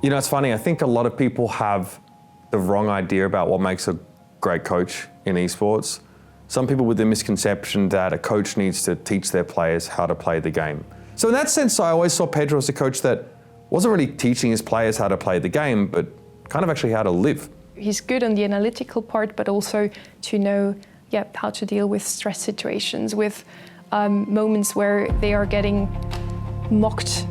You know, it's funny, I think a lot of people have the wrong idea about what makes a great coach in esports. Some people with the misconception that a coach needs to teach their players how to play the game. So in that sense, I always saw Pedro as a coach that wasn't really teaching his players how to play the game, but kind of actually how to live. He's good on the analytical part, but also to know how to deal with stress situations, with moments where they are getting mocked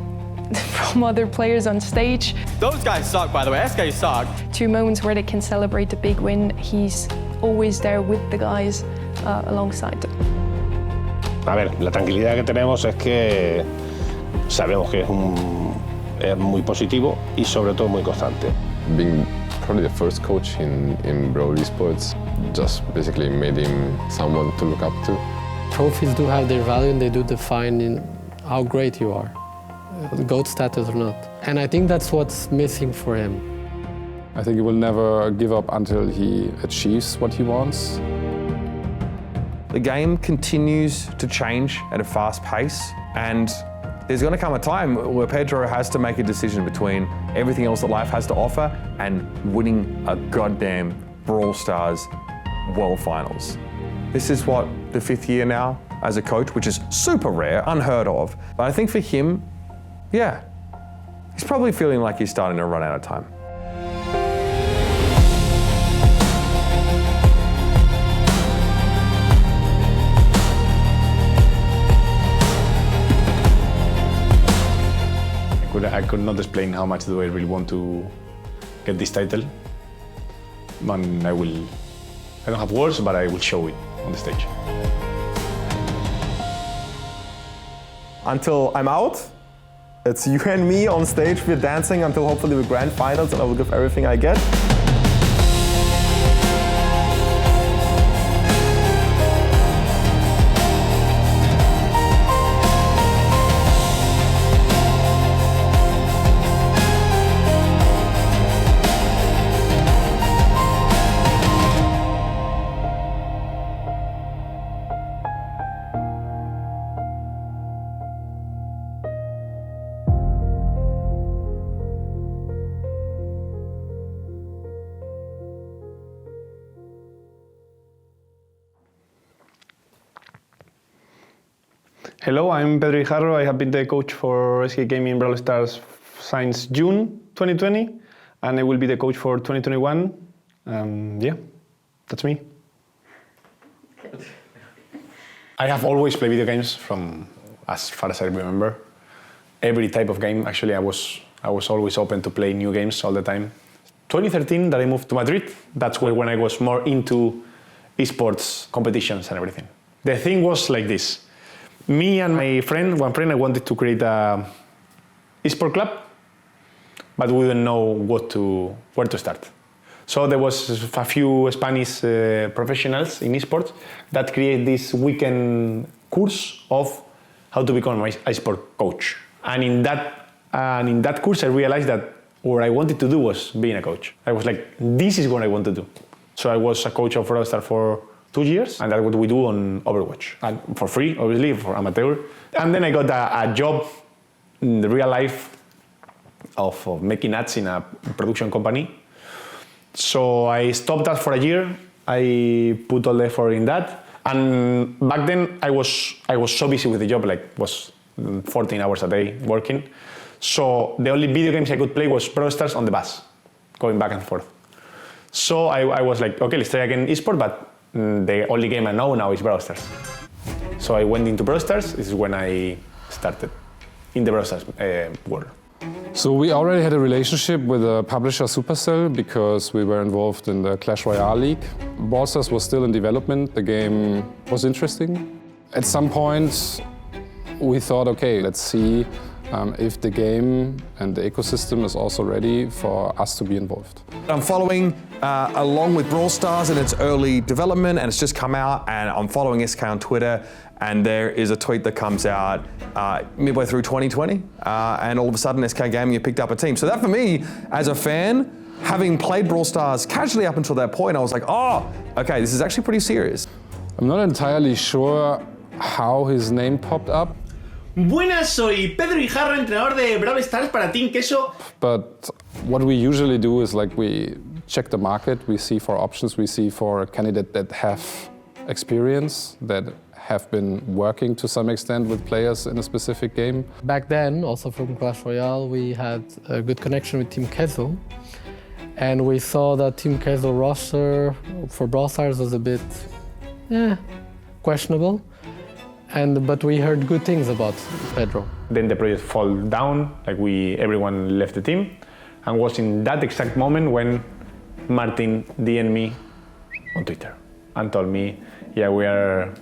from other players on stage. Those guys suck, by the way. Those guys suck. To moments where they can celebrate the big win, he's always there with the guys alongside them. A ver, la tranquilidad que tenemos es que sabemos que es muy positivo y sobre todo muy constante. Being probably the first coach in Brawl Esports just basically made him someone to look up to. Trophies do have their value and they do define in how great you are, GOAT status or not. And I think that's what's missing for him. I think he will never give up until he achieves what he wants. The game continues to change at a fast pace, and there's going to come a time where Pedro has to make a decision between everything else that life has to offer and winning a goddamn Brawl Stars World Finals. This is what, the 5th year now as a coach, which is super rare, unheard of. But I think for him, yeah, he's probably feeling like he's starting to run out of time. I could not explain how much do I really want to get this title. And I don't have words, but I will show it on the stage. Until I'm out, it's you and me on stage. We're dancing until hopefully the grand finals, and I will give everything I get. Hello, I'm Pedro Guijarro. I have been the coach for SK Gaming Brawl Stars since June 2020, and I will be the coach for 2021. Yeah, that's me. I have always played video games from as far as I remember. Every type of game. Actually, I was always open to play new games all the time. 2013 that I moved to Madrid, that's when I was more into esports competitions and everything. The thing was like this. Me and my friend, one friend, I wanted to create a esport club, but we didn't know where to start. So there was a few Spanish professionals in esports that created this weekend course of how to become an esport coach. And in that course, I realized that what I wanted to do was being a coach. I was like, this is what I want to do. So I was a coach of Brawl Stars for 2 years, and that's what we do on Overwatch. And for free, obviously, for amateur. And then I got a job in the real life of making ads in a production company. So I stopped that for a year. I put all the effort in that. And back then, I was so busy with the job, like was 14 hours a day working. So the only video games I could play was Brawl Stars on the bus, going back and forth. So I was like, okay, let's try again esport, but the only game I know now is Brawl Stars. So I went into Brawl Stars. This is when I started in the Brawl Stars world. So we already had a relationship with the publisher Supercell because we were involved in the Clash Royale League. Brawl Stars was still in development. The game was interesting. At some point, we thought, okay, let's see if the game and the ecosystem is also ready for us to be involved. I'm following along with Brawl Stars in its early development, and it's just come out, and I'm following SK on Twitter, and there is a tweet that comes out midway through 2020, and all of a sudden SK Gaming have picked up a team. So that for me, as a fan, having played Brawl Stars casually up until that point, I was like, oh, okay, this is actually pretty serious. I'm not entirely sure how his name popped up. Buenas, soy Pedro Guijarro, entrenador de Brawl Stars para Team Queso. But what we usually do is like we check the market, we see for options, we see for a candidate that have experience, that have been working to some extent with players in a specific game. Back then, also from Clash Royale, we had a good connection with Team Queso. And we saw that Team Queso roster for Brawl Stars was a bit questionable. But we heard good things about Pedro. Then the project fall down, like everyone left the team, and was in that exact moment when Martin DM'd me on Twitter and told me, yeah, we are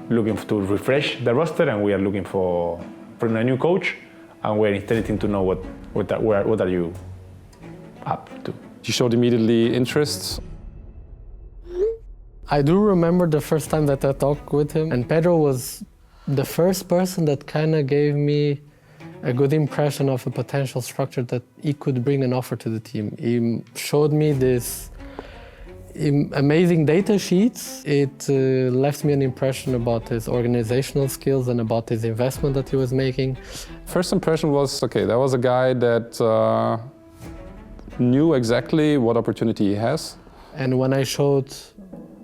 looking to refresh the roster and we are looking for a new coach, and we're interested to know what are you up to. He showed immediately interest. I do remember the first time that I talked with him, and Pedro was the first person that kind of gave me a good impression of a potential structure that he could bring an offer to the team. He showed me this amazing data sheets. It left me an impression about his organizational skills and about his investment that he was making. First impression was, okay, there was a guy that knew exactly what opportunity he has. And when I showed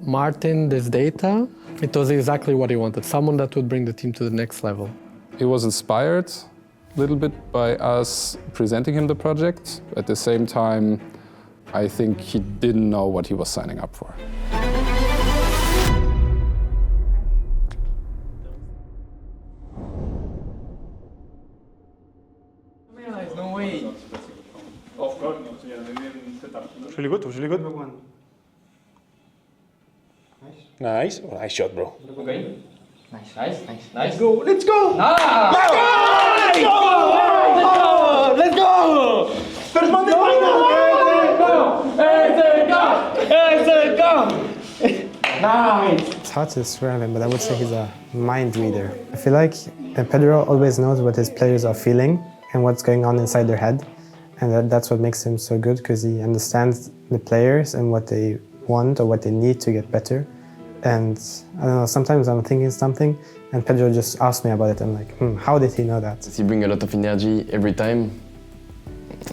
Martin this data, it was exactly what he wanted, someone that would bring the team to the next level. He was inspired a little bit by us presenting him the project. At the same time, I think he didn't know what he was signing up for. No way. Of course, it was really good, it was really good. Nice. Oh, nice shot, bro. Okay. Nice. Let's go. Let's go. Let's go. First one, Nice. It's hard to describe him, but I would say he's a mind reader. I feel like Pedro always knows what his players are feeling and what's going on inside their head. And that's what makes him so good, because he understands the players and what they want or what they need to get better. And I don't know, sometimes I'm thinking something and Pedro just asks me about it. I'm like, how did he know that? He brings a lot of energy every time,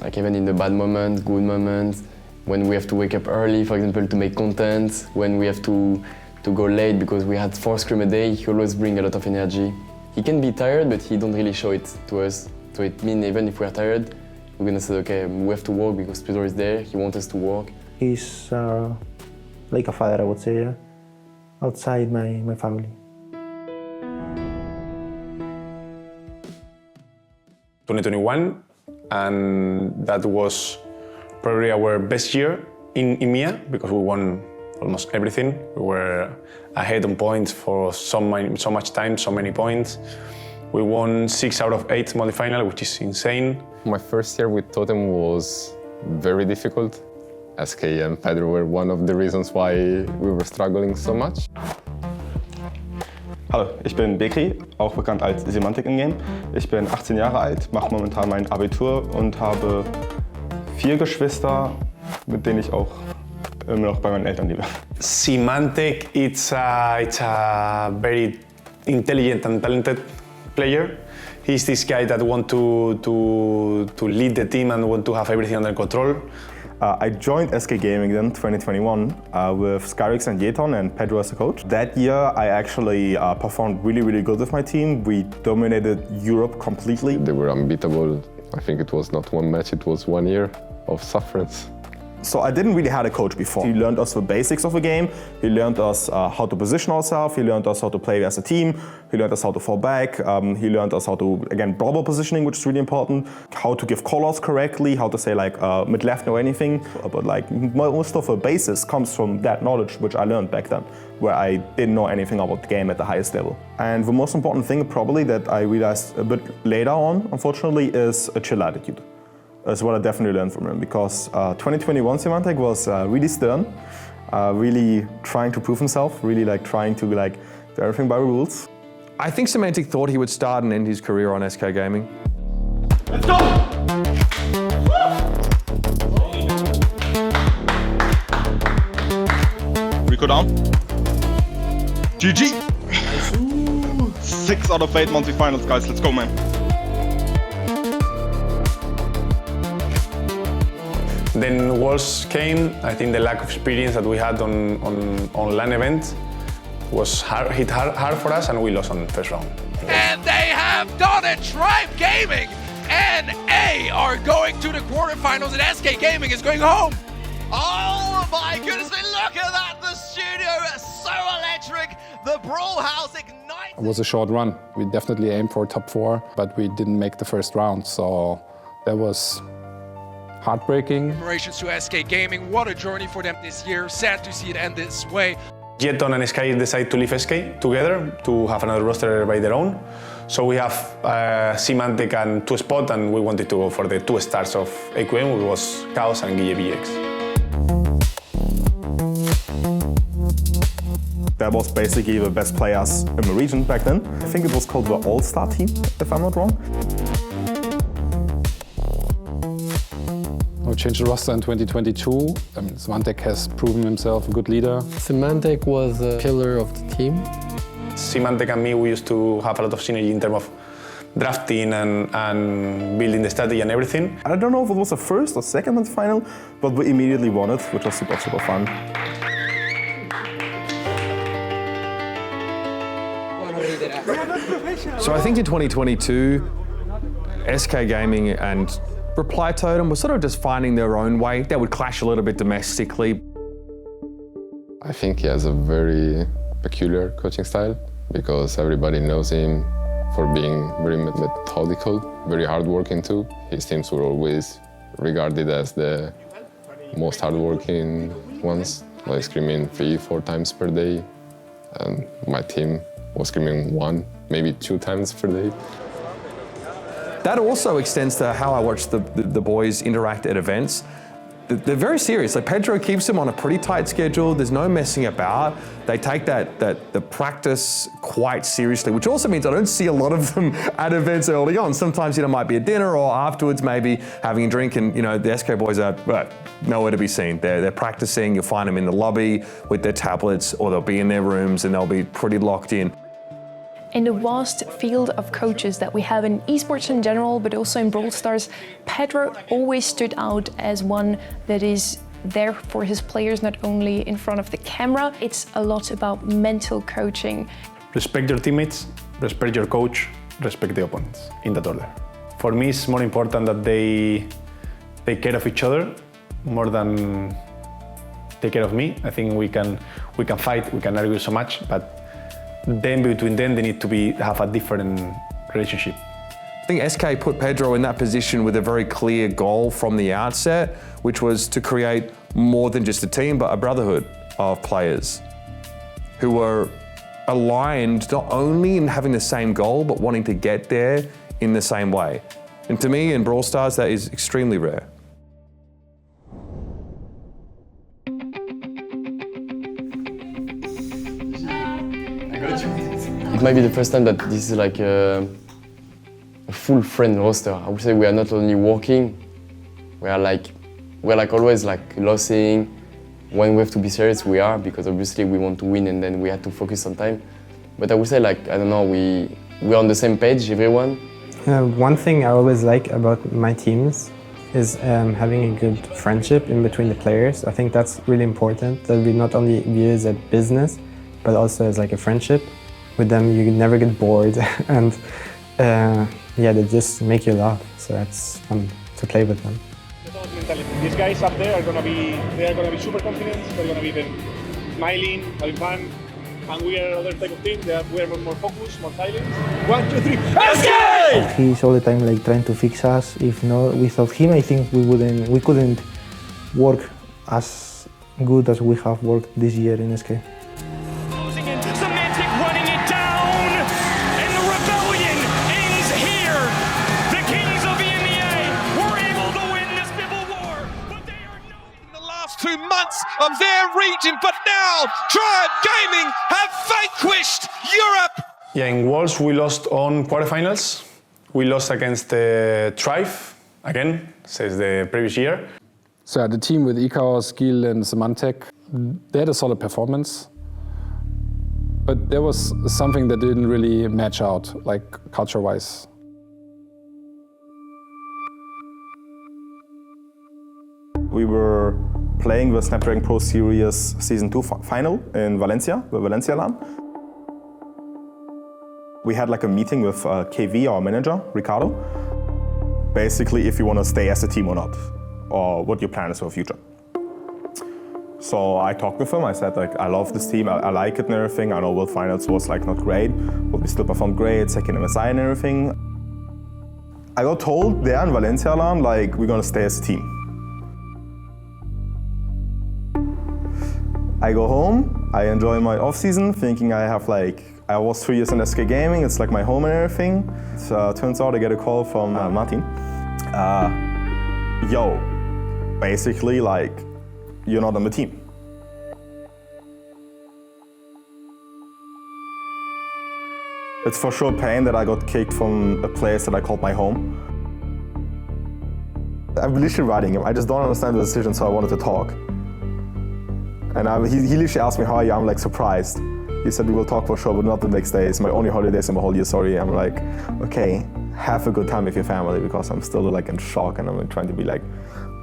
like even in the bad moments, good moments, when we have to wake up early, for example, to make content, when we have to go late because we had 4 scrims a day, he always brings a lot of energy. He can be tired, but he don't really show it to us. So it means even if we're tired, we're gonna say, okay, we have to work because Pedro is there, he wants us to work. He's like a father, I would say, yeah. Outside my family. 2021, and that was probably our best year in EMEA because we won almost everything. We were ahead on points for so much time, so many points. We won 6 out of 8 multi-final, which is insane. My first year with Totem was very difficult. SK and Pedro were one of the reasons why we were struggling so much. Hallo, ich bin Bekri, auch bekannt als Semantik im Game. Ich bin 18 Jahre alt, mache momentan mein Abitur und habe 4 Geschwister, mit denen ich auch immer noch bei meinen Eltern lebe. Semantic, it's a very intelligent and talented player. He's this guy that wants to lead the team and want to have everything under control. I joined SK Gaming then 2021 with Skyrix and Yeton and Pedro as a coach. That year I actually performed really good with my team. We dominated Europe completely. They were unbeatable. I think it was not one match, it was 1 year of sufferance. So I didn't really have a coach before. He learned us the basics of the game. He learned us how to position ourselves. He learned us how to play as a team. He learned us how to fall back. He learned us how to, again, brawler positioning, which is really important. How to give callouts correctly. How to say like mid left or anything. But like most of the basis comes from that knowledge, which I learned back then, where I didn't know anything about the game at the highest level. And the most important thing probably that I realized a bit later on, unfortunately, is a chill attitude. That's what I definitely learned from him, because 2021 Semantic was really stern, really trying to prove himself, really like trying to like do everything by the rules. I think Semantic thought he would start and end his career on SK Gaming. Let's go! Rico down. GG! 6 out of 8 monthly finals, guys. Let's go, man. Then Worlds came. I think the lack of experience that we had on LAN events was hit hard for us, and we lost on the first round. And they have done it! Tribe Gaming and A are going to the quarterfinals, and SK Gaming is going home! Oh my goodness, look at that! The studio is so electric! The Brawl House ignites! It was a short run. We definitely aimed for top 4, but we didn't make the first round, so that was heartbreaking. Congratulations to SK Gaming, what a journey for them this year. Sad to see it end this way. Jeton and Sky decided to leave SK together to have another roster by their own. So we have Symantec and 2Spot, and we wanted to go for the 2 stars of AQM, which was Chaos and Guille BX. That was basically the best players in the region back then. I think it was called the All-Star team, if I'm not wrong. We changed the roster in 2022. I mean, Symantec has proven himself a good leader. Symantec was a pillar of the team. Symantec and me, we used to have a lot of synergy in terms of drafting and building the strategy and everything. I don't know if it was the first or second month final, but we immediately won it, which was super, super fun. So I think in 2022, SK Gaming and Reply Totem were sort of just finding their own way. They would clash a little bit domestically. I think he has a very peculiar coaching style because everybody knows him for being very methodical, very hardworking too. His teams were always regarded as the most hardworking ones, like screaming 3-4 times per day. And my team was screaming 1, maybe 2 times per day. That also extends to how I watch the boys interact at events. They're very serious. Like Pedro keeps them on a pretty tight schedule. There's no messing about. They take the practice quite seriously, which also means I don't see a lot of them at events early on. Sometimes, you know, might be a dinner or afterwards, maybe having a drink, and, you know, the SK boys are nowhere to be seen. They're practicing. You'll find them in the lobby with their tablets, or they'll be in their rooms and they'll be pretty locked in. In the vast field of coaches that we have in esports in general, but also in Brawl Stars, Pedro always stood out as one that is there for his players, not only in front of the camera. It's a lot about mental coaching. Respect your teammates, respect your coach, respect the opponents, in that order. For me, it's more important that they take care of each other more than take care of me. I think we can fight, we can argue so much, but then between them, they need to have a different relationship. I think SK put Pedro in that position with a very clear goal from the outset, which was to create more than just a team, but a brotherhood of players who were aligned not only in having the same goal, but wanting to get there in the same way. And to me, in Brawl Stars, that is extremely rare. It might be the first time that this is like a full friend roster. I would say we are not only working, we are like always like losing. When we have to be serious, we are, because obviously we want to win and then we have to focus on time. But I would say, like, I don't know, we're on the same page, everyone. One thing I always like about my teams is having a good friendship in between the players. I think that's really important, that we not only view it as a business, but also as like a friendship. With them, you never get bored, and yeah, they just make you laugh. So that's fun to play with them. These guys up there are gonna be super confident. They're gonna be smiling, having fun, and we are another type of team that we are more focused, more silent. 1, 2, 3, let's go! He's all the time like trying to fix us. If not, without him, I think we couldn't work as good as we have worked this year in SK. Of their region, but now Tribe Gaming have vanquished Europe. Yeah, in Worlds we lost on quarterfinals. We lost against Tribe again, since the previous year. So the team with Ikaos, Gil and Symantec, they had a solid performance. But there was something that didn't really match out, like culture-wise. We were playing the Snapdragon Pro Series Season 2 final in Valencia, the Valencia LAN. We had like a meeting with KV, our manager, Ricardo. Basically, if you want to stay as a team or not, or what your plan is for the future. So I talked with him, I said like, I love this team, I like it and everything. I know World Finals was like not great, but we still performed great, second MSI and everything. I got told there in Valencia LAN, like, we're gonna stay as a team. I go home, I enjoy my off-season, thinking I was 3 years in SK Gaming, it's like my home and everything. Turns out I get a call from Martin. Yo, basically like, you're not on the team. It's for sure pain that I got kicked from a place that I called my home. I'm literally writing him, I just don't understand the decision, so I wanted to talk. And he literally asked me how are you, I'm like surprised. He said we will talk for sure, but not the next day. It's my only holidays in my whole year, sorry. I'm like, okay, have a good time with your family, because I'm still like in shock and I'm trying to be like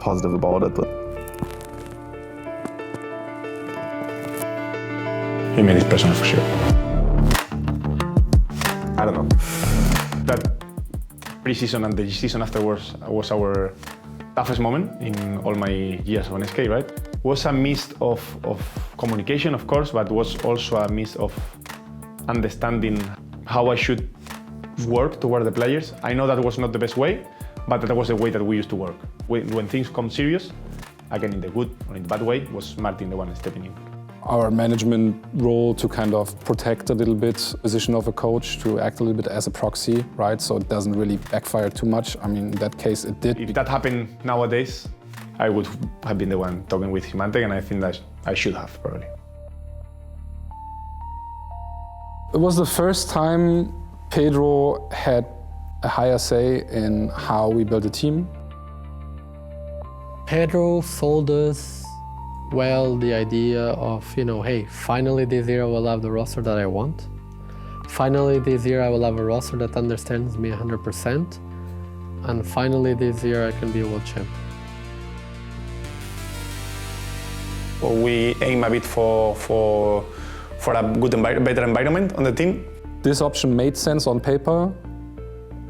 positive about it. But he made it personal for sure. I don't know. That pre-season and the season afterwards was our toughest moment in all my years on SK, right? Was a mist of communication, of course, but was also a mist of understanding how I should work toward the players. I know that was not the best way, but that was the way that we used to work. When things come serious, again in the good or in the bad way, was Martin the one stepping in. Our management role to kind of protect a little bit the position of a coach, to act a little bit as a proxy, right? So it doesn't really backfire too much. I mean, in that case, it did. If that happened nowadays, I would have been the one talking with Himante, and I think that I should have, probably. It was the first time Pedro had a higher say in how we built a team. Pedro sold us well the idea of, hey, finally this year I will have the roster that I want. Finally this year I will have a roster that understands me 100%. And finally this year I can be a world champion. We aim a bit for a good, better environment on the team. This option made sense on paper.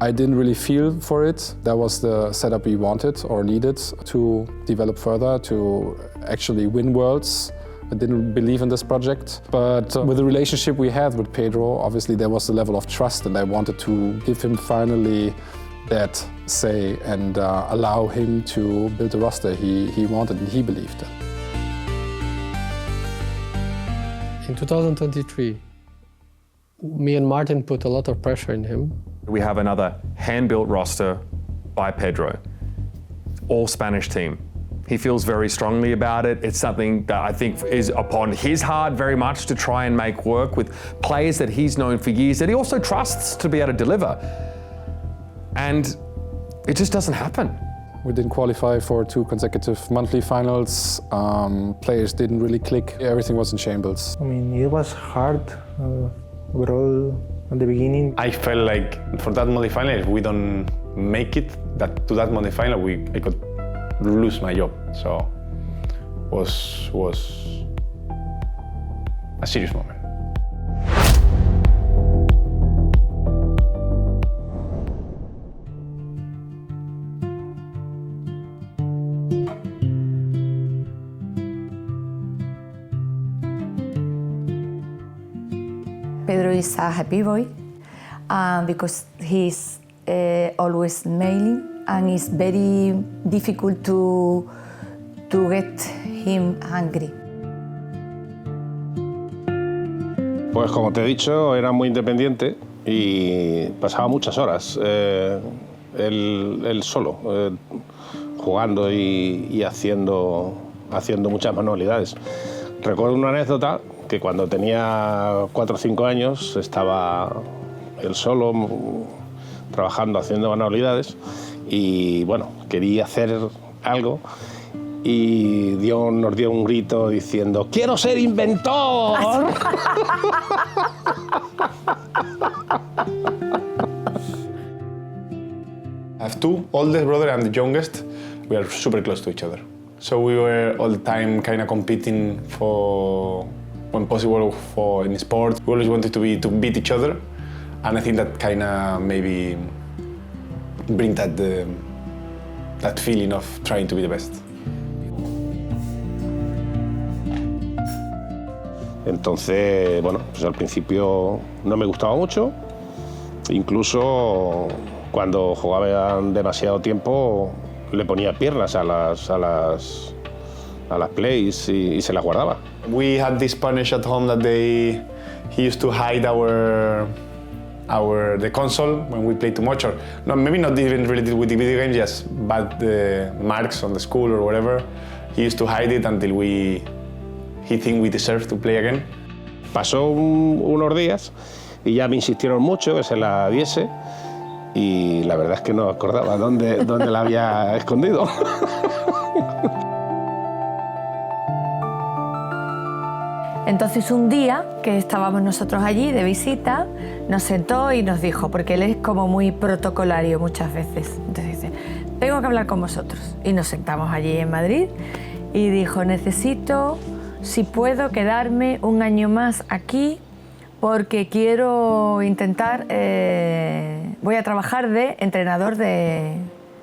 I didn't really feel for it. That was the setup we wanted or needed to develop further, to actually win Worlds. I didn't believe in this project. But with the relationship we had with Pedro, obviously there was a level of trust, and I wanted to give him finally that say and allow him to build the roster he wanted and he believed in. In 2023, me and Martin put a lot of pressure in him. We have another hand-built roster by Pedro, all Spanish team. He feels very strongly about it. It's something that I think is upon his heart very much to try and make work with players that he's known for years, that he also trusts to be able to deliver. And it just doesn't happen. We didn't qualify for 2 consecutive monthly finals. Players didn't really click. Everything was in shambles. I mean, it was hard. We're all at the beginning. I felt like for that monthly final, if we don't make it to that monthly final, I could lose my job. So was a serious moment. Pedro is a happy boy because he's always smiling, and it's very difficult to get him angry. Pues como te he dicho, era muy independiente y pasaba muchas horas él solo, jugando y haciendo muchas manualidades. Recuerdo una anécdota que cuando tenía 4 o 5 años estaba él solo trabajando, haciendo manualidades y bueno, quería hacer algo y nos dio un grito diciendo ¡Quiero ser inventor! I have two, oldest brother and the youngest. We are super close to each other. So we were all the time kind of competing for, when possible, for in sport. We always wanted to beat each other, and I think that kind of maybe bring that feeling of trying to be the best. Entonces, bueno, pues al principio no me gustaba mucho, incluso cuando jugaban demasiado tiempo le ponía piernas a las plays y se las guardaba. We had this punish at home that he used to hide the console when we played too much, or no, maybe not even related with the video games, just bad marks on the school or whatever. He used to hide it until he think we deserve to play again. Pasó unos días y ya me insistieron mucho que se la diese y la verdad es que no acordaba dónde la había escondido. Entonces un día que estábamos nosotros allí de visita, nos sentó y nos dijo, porque él es como muy protocolario muchas veces, entonces dice, tengo que hablar con vosotros. Y nos sentamos allí en Madrid y dijo, necesito, si puedo, quedarme un año más aquí porque quiero intentar, voy a trabajar de entrenador de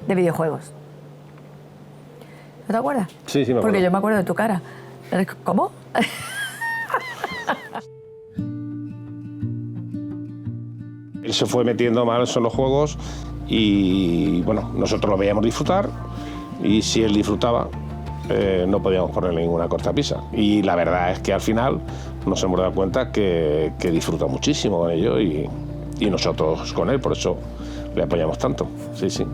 videojuegos. ¿No te acuerdas? Sí, me acuerdo. Porque yo me acuerdo de tu cara. ¿Cómo? Él se fue metiendo más en los juegos y bueno, nosotros lo veíamos disfrutar y si él disfrutaba no podíamos ponerle ninguna cortapisa. Y la verdad es que al final nos hemos dado cuenta que disfruta muchísimo con ello y nosotros con él, por eso le apoyamos tanto. Sí, sí,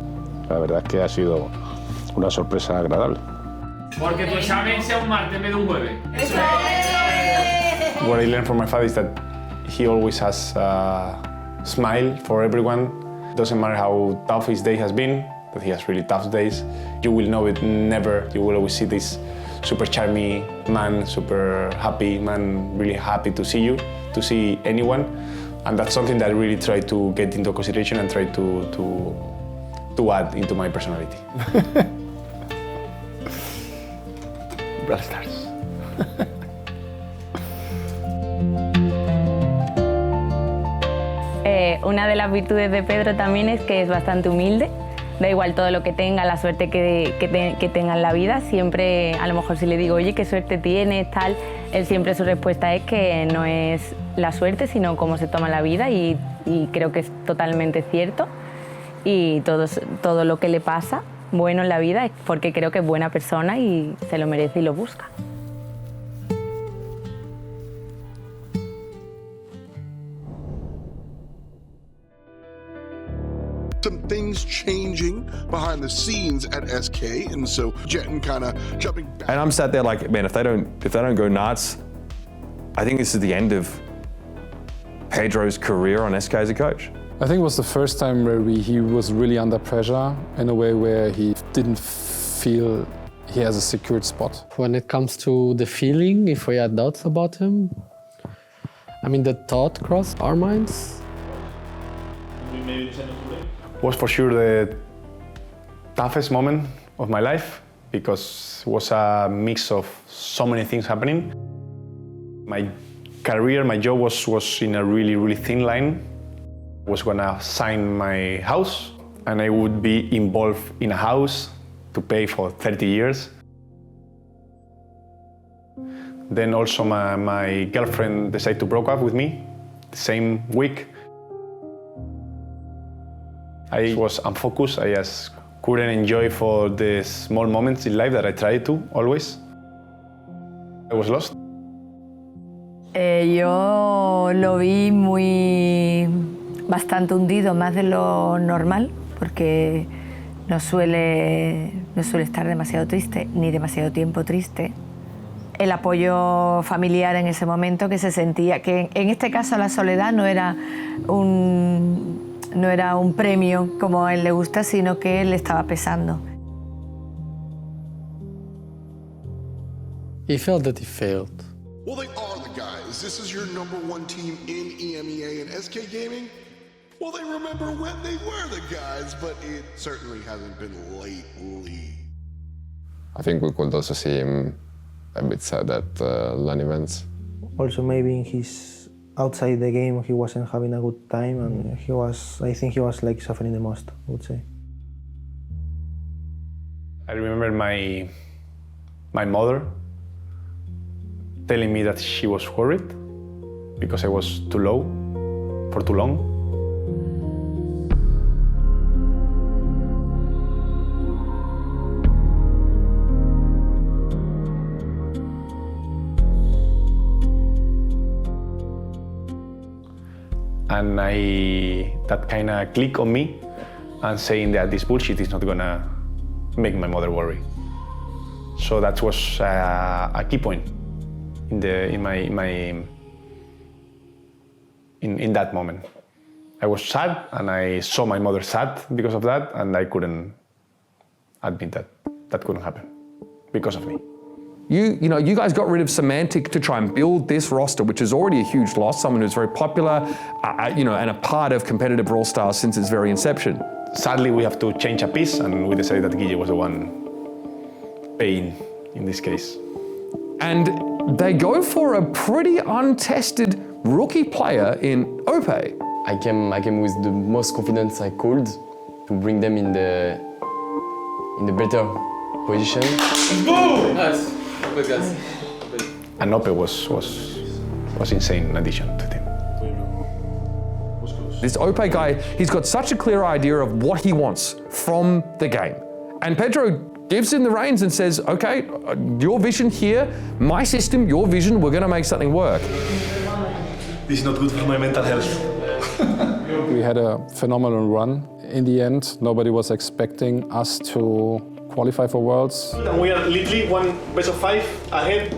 la verdad es que ha sido una sorpresa agradable. Porque tu examen sea un martes en vez de un jueves. ¡Eso es! What I learned from my father is that he always has a smile for everyone. Doesn't matter how tough his day has been, that he has really tough days. You will know it never. You will always see this super charming man, super happy man, really happy to see you, to see anyone. And that's something that I really try to get into consideration and try to add into my personality. Brawl Stars. Una de las virtudes de Pedro también es que es bastante humilde. Da igual todo lo que tenga, la suerte que tenga en la vida. Siempre, a lo mejor si le digo, oye, qué suerte tienes, tal, él siempre su respuesta es que no es la suerte, sino cómo se toma la vida y creo que es totalmente cierto. Y todo lo que le pasa bueno en la vida es porque creo que es buena persona y se lo merece y lo busca. Some things changing behind the scenes at SK, and so Jettin kind of jumping back. And I'm sat there like, man, if they don't go nuts, I think this is the end of Pedro's career on SK as a coach. I think it was the first time where he was really under pressure in a way where he didn't feel he has a secured spot. When it comes to the feeling, if we had doubts about him, I mean, the thought crossed our minds. Was for sure the toughest moment of my life because it was a mix of so many things happening. My career, my job was in a really, really thin line. I was gonna sign my house and I would be involved in a house to pay for 30 years. Then also my girlfriend decided to break up with me the same week. I was unfocused, I just couldn't enjoy for the small moments in life that I tried to, always. I was lost. Yo lo vi bastante hundido, más de lo normal, porque no suele estar demasiado triste, ni demasiado tiempo triste. El apoyo familiar en ese momento que se sentía, que en este caso la soledad no era un premio como a él le gusta, sino que él le estaba pesando. He felt that he failed. Well, they are the guys. This is your #1 team in EMEA and SK Gaming. Well, they remember when they were the guys, but it certainly hasn't been lately. I think we could also see him a bit sad at LAN events. Also, maybe in his outside the game, he wasn't having a good time, and I think he was like suffering the most, I would say. I remember my mother telling me that she was worried because I was too low for too long. And that kind of clicked on me and saying that this bullshit is not gonna make my mother worry. So that was a key point in that moment. I was sad and I saw my mother sad because of that, and I couldn't admit that couldn't happen because of me. You guys got rid of Semantic to try and build this roster, which is already a huge loss, someone who's very popular, and a part of competitive Brawl Stars since its very inception. Sadly, we have to change a piece, and we decided that Guille was the one paying in this case. And they go for a pretty untested rookie player in Ope. I came with the most confidence I could to bring them in the better position. Nice. And Ope was insane addition to them. This Ope guy, he's got such a clear idea of what he wants from the game. And Pedro gives him the reins and says, okay, your vision here, my system, your vision, we're gonna make something work. This is not good for my mental health. We had a phenomenal run. In the end, nobody was expecting us to qualify for Worlds. And we are literally one best of 5 ahead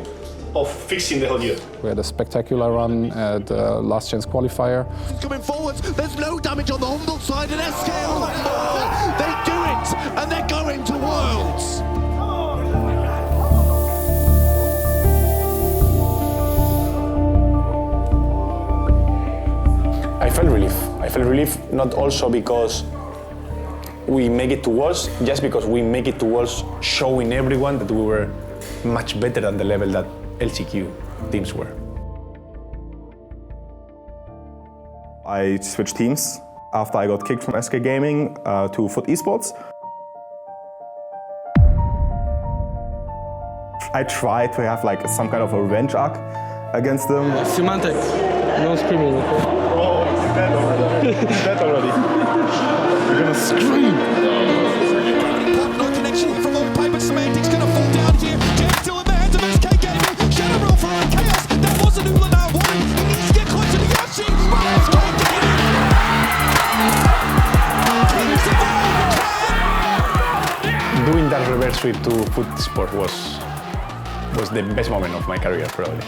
of fixing the whole year. We had a spectacular run at Last Chance Qualifier. Coming forwards, there's no damage on the Humble side, and SK on the floor. They do it, and they're going to Worlds. I felt relief. I felt relief not also because we make it to Worlds, just because we make it to Worlds showing everyone that we were much better than the level that LCQ teams were. I switched teams after I got kicked from SK Gaming to Foot Esports. I tried to have like some kind of a revenge arc against them. Semantic, no screaming, okay? Oh, it's dead already. It's dead already. You're gonna scream. No connection from on paper. Semantic's gonna fall down here. Jam still in the hands of SK Gaming. Shadow roll for chaos. That wasn't Ula now wanting. He needs to get close to the Yoshi. But SK Gaming. Doing that reverse sweep to Foot Sport was the best moment of my career, probably.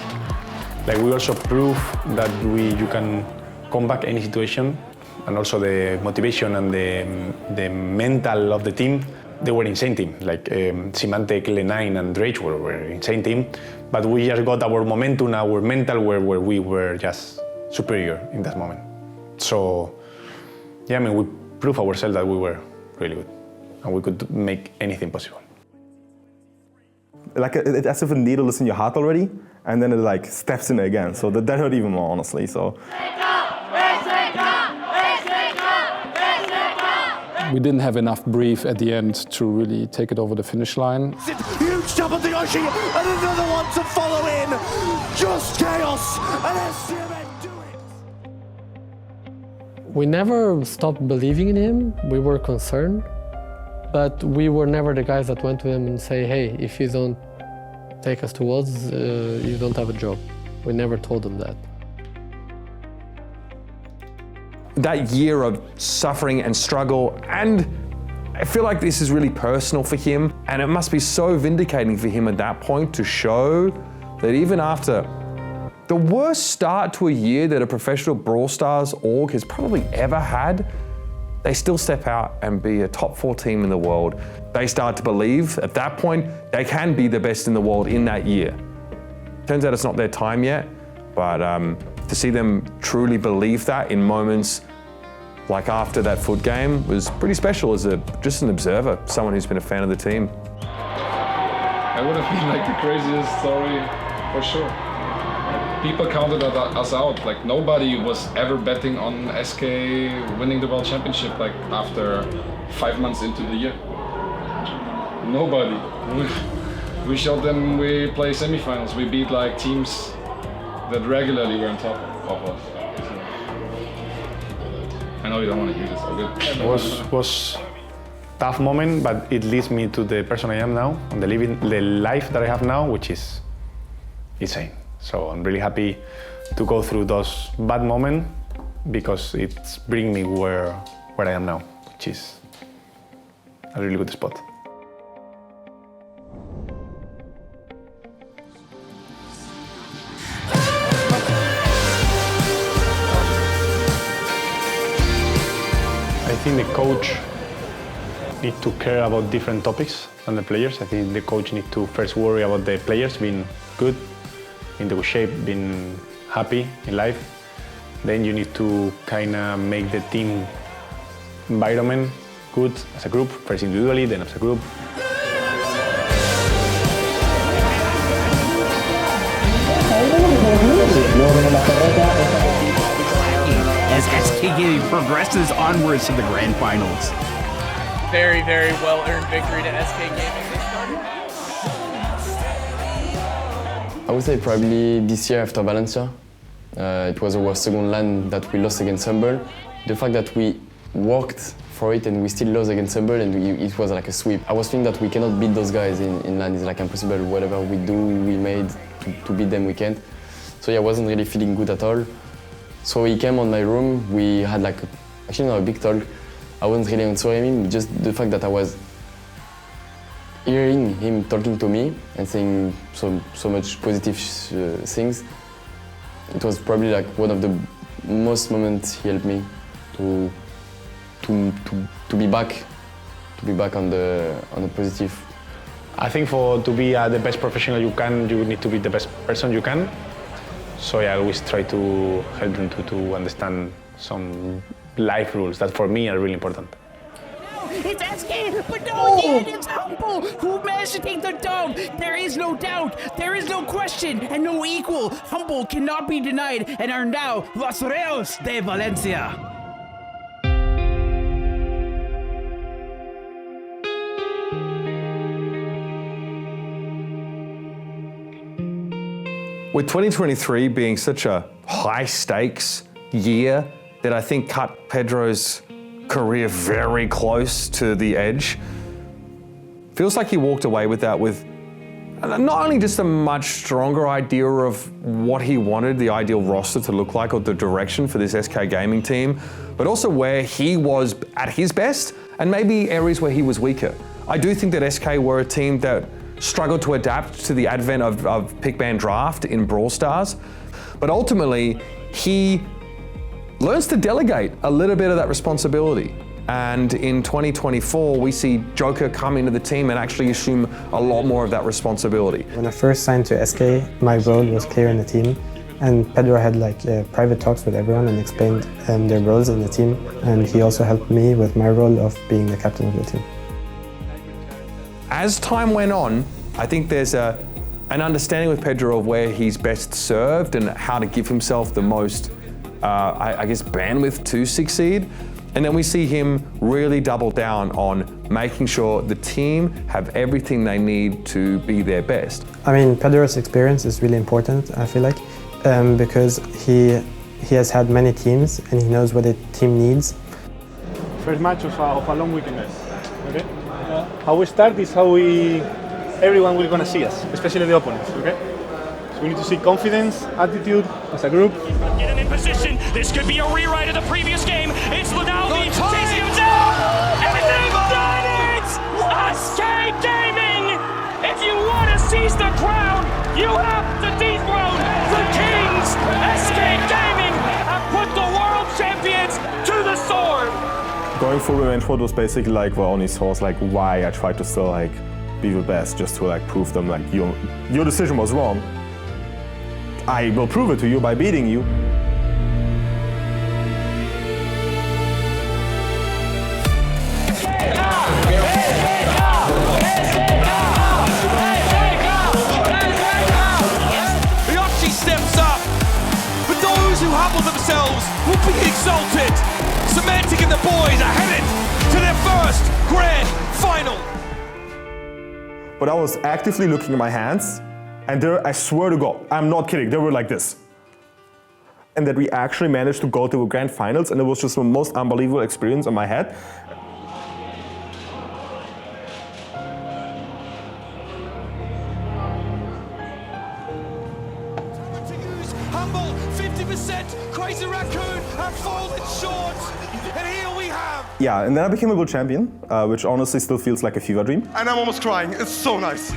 Like, we also proved that you can come back any situation, and also the motivation and the mental of the team. They were insane team. Like Symantec, Le9 and Rage were insane team, but we just got our momentum, our mental, where we were just superior in that moment. So, yeah, I mean, we proved ourselves that we were really good, and we could make anything possible. Like it's as if a needle is in your heart already, and then it like steps in again. So that hurt even more, honestly. So. We didn't have enough breath at the end to really take it over the finish line. Huge jump on the Yoshi, and another one to follow in. Just chaos, and SCMN do it. We never stopped believing in him. We were concerned, but we were never the guys that went to him and say, hey, if you don't take us to Worlds, you don't have a job. We never told him that. That year of suffering and struggle, and I feel like this is really personal for him, and it must be so vindicating for him at that point to show that even after the worst start to a year that a professional Brawl Stars org has probably ever had, they still step out and be a top 4 team in the world. They start to believe at that point they can be the best in the world in that year. Turns out it's not their time yet, but to see them truly believe that in moments like after that foot game was pretty special as just an observer, someone who's been a fan of the team. It would have been like the craziest story for sure. People counted us out. Like nobody was ever betting on SK winning the World Championship like after 5 months into the year. Nobody. We showed them we play semifinals. We beat like teams that regularly were on top of us. I know you don't want to hear this, It was tough moment, but it leads me to the person I am now, and the life that I have now, which is insane. So I'm really happy to go through those bad moments because it's bringing me where I am now, which is a really good spot. I think the coach needs to care about different topics than the players. I think the coach needs to first worry about the players being good, in the good shape, being happy in life. Then you need to kind of make the team environment good as a group, first individually, then as a group. As SK Gaming progresses onwards to the grand finals. Very, very well-earned victory to SK Gaming. I would say probably this year after Valencia. It was our second LAN that we lost against Humble. The fact that we worked for it and we still lost against Humble and it was like a sweep. I was thinking that we cannot beat those guys in LAN. It's like impossible. Whatever we do, we made to beat them, we can't. So yeah, I wasn't really feeling good at all. So he came on my room. We had like actually not a big talk. I wasn't really answering him. Just the fact that I was hearing him talking to me and saying so much positive things. It was probably like one of the most moments he helped me to be back on the positive. I think to be the best professional you can, you need to be the best person you can. So yeah, I always try to help them to understand some life rules that for me are really important. It's SK, but no, it's Humble who managed to take the dome. There is no doubt, there is no question, and no equal. Humble cannot be denied and are now Los Reos de Valencia. With 2023 being such a high stakes year that I think cut Pedro's career very close to the edge, feels like he walked away with that with not only just a much stronger idea of what he wanted the ideal roster to look like or the direction for this SK Gaming team, but also where he was at his best and maybe areas where he was weaker. I do think that SK were a team that struggled to adapt to the advent of pick ban draft in Brawl Stars, but ultimately he learns to delegate a little bit of that responsibility. And in 2024, we see Joker come into the team and actually assume a lot more of that responsibility. When I first signed to SK, my role was clear in the team, and Pedro had like private talks with everyone and explained their roles in the team, and he also helped me with my role of being the captain of the team. As time went on, I think there's an understanding with Pedro of where he's best served and how to give himself the most, I guess, bandwidth to succeed. And then we see him really double down on making sure the team have everything they need to be their best. I mean, Pedro's experience is really important, I feel like, because he has had many teams and he knows what a team needs. First match of a long weekend, guys. Okay? How we start is how everyone will gonna see us, especially the opponents. Okay? So we need to see confidence, attitude as a group. Get him in position. This could be a rewrite of the previous game. It's Ladalvi chasing him down. And they've done it! SK Gaming! If you want to seize the crown, you have to dethrone the kings. SK Gaming have put the world champions to the sword. Going for Revenge World was basically like the only source like why I tried to still like be the best, just to like prove them like your decision was wrong. I will prove it to you by beating you. Steps up, but those who humble themselves will be exalted. Semantic and the boys are headed to their first grand final. But I was actively looking at my hands, and there, I swear to God, I'm not kidding, they were like this. And that we actually managed to go to the grand finals, and it was just the most unbelievable experience in my head. Humble, 50%, Crazy Raccoon, and fallen short. And here we have. Yeah, and then I became a world champion, which honestly still feels like a fever dream. And I'm almost crying. It's so nice.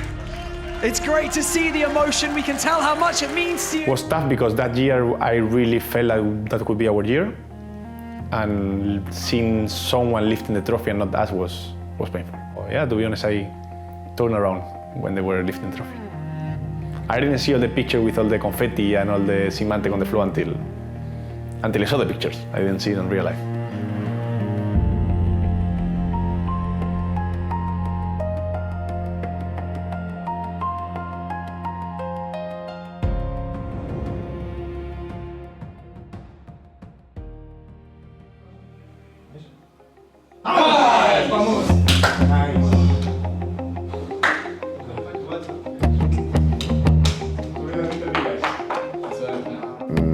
It's great to see the emotion. We can tell how much it means to you. It was tough because that year I really felt like that could be our year. And seeing someone lifting the trophy and not us was painful. Yeah, to be honest, I turned around when they were lifting the trophy. I didn't see all the picture with all the confetti and all the semantic on the floor until I saw the pictures. I didn't see it in real life.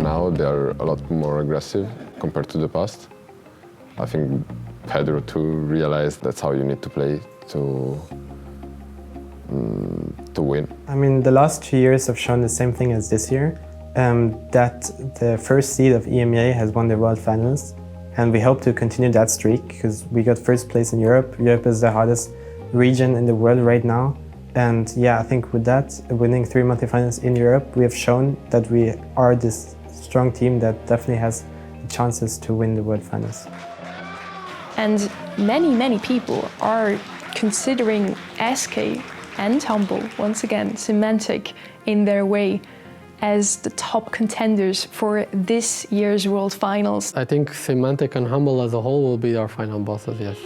Now they are a lot more aggressive compared to the past. I think Pedro too realized that's how you need to play to win. I mean, the last 2 years have shown the same thing as this year, that the first seed of EMEA has won the World Finals, and we hope to continue that streak because we got first place in Europe. Europe is the hottest region in the world right now. And yeah, I think with that, winning 3 monthly finals in Europe, we have shown that we are this strong team that definitely has the chances to win the World Finals. And many people are considering SK and Humble, once again, Semantic in their way, as the top contenders for this year's World Finals. I think Semantic and Humble as a whole will be our final bosses, yes.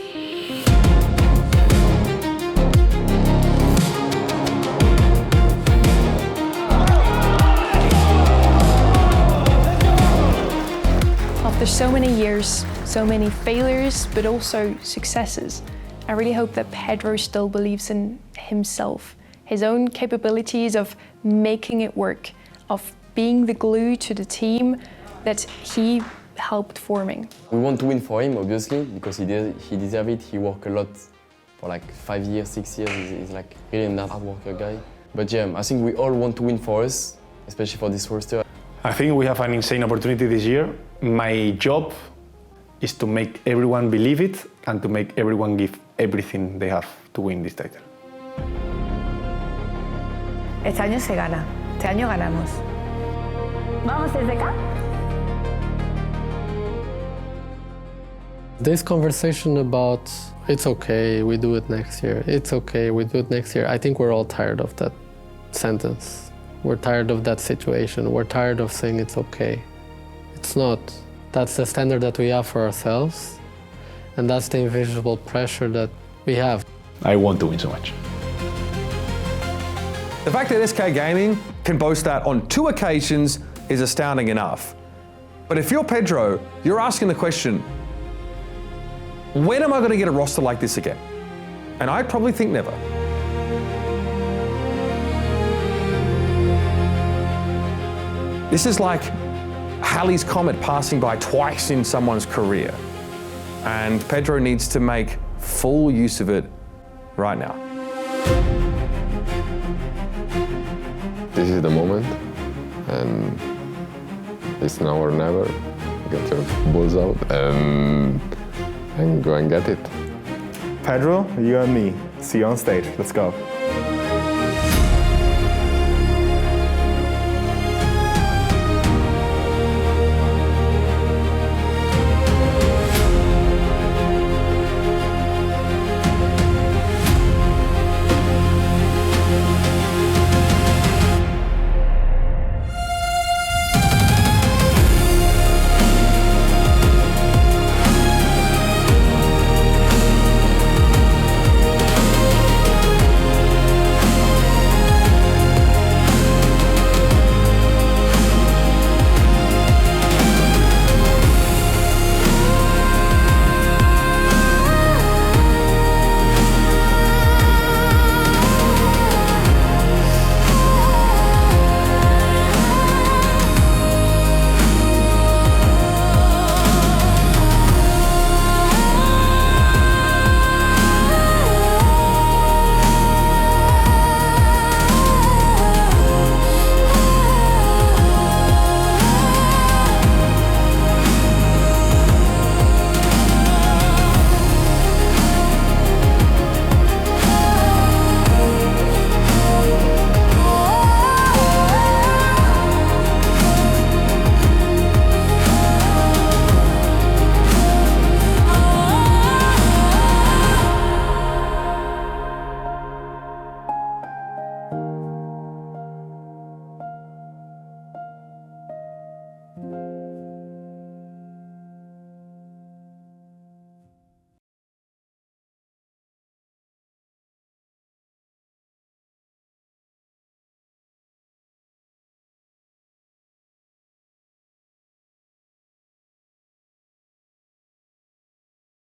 After so many years, so many failures, but also successes, I really hope that Pedro still believes in himself, his own capabilities of making it work, of being the glue to the team that he helped forming. We want to win for him, obviously, because he deserves it. He worked a lot for like 5 years, 6 years. He's like really a hard worker guy. But yeah, I think we all want to win for us, especially for this roster. I think we have an insane opportunity this year. My job is to make everyone believe it and to make everyone give everything they have to win this title. Este año se gana. Este año ganamos. ¿Vamos desde acá? This conversation about it's okay, we do it next year, it's okay, we do it next year, I think we're all tired of that sentence. We're tired of that situation. We're tired of saying it's okay. It's not. That's the standard that we have for ourselves, and that's the invisible pressure that we have. I want to win so much. The fact that SK Gaming can boast that on 2 occasions is astounding enough. But if you're Pedro, you're asking the question, when am I going to get a roster like this again? And I'd probably think never. This is like Halley's Comet passing by twice in someone's career. And Pedro needs to make full use of it right now. This is the moment, and it's now or never. Get your balls out and go and get it. Pedro, you and me, see you on stage. Let's go.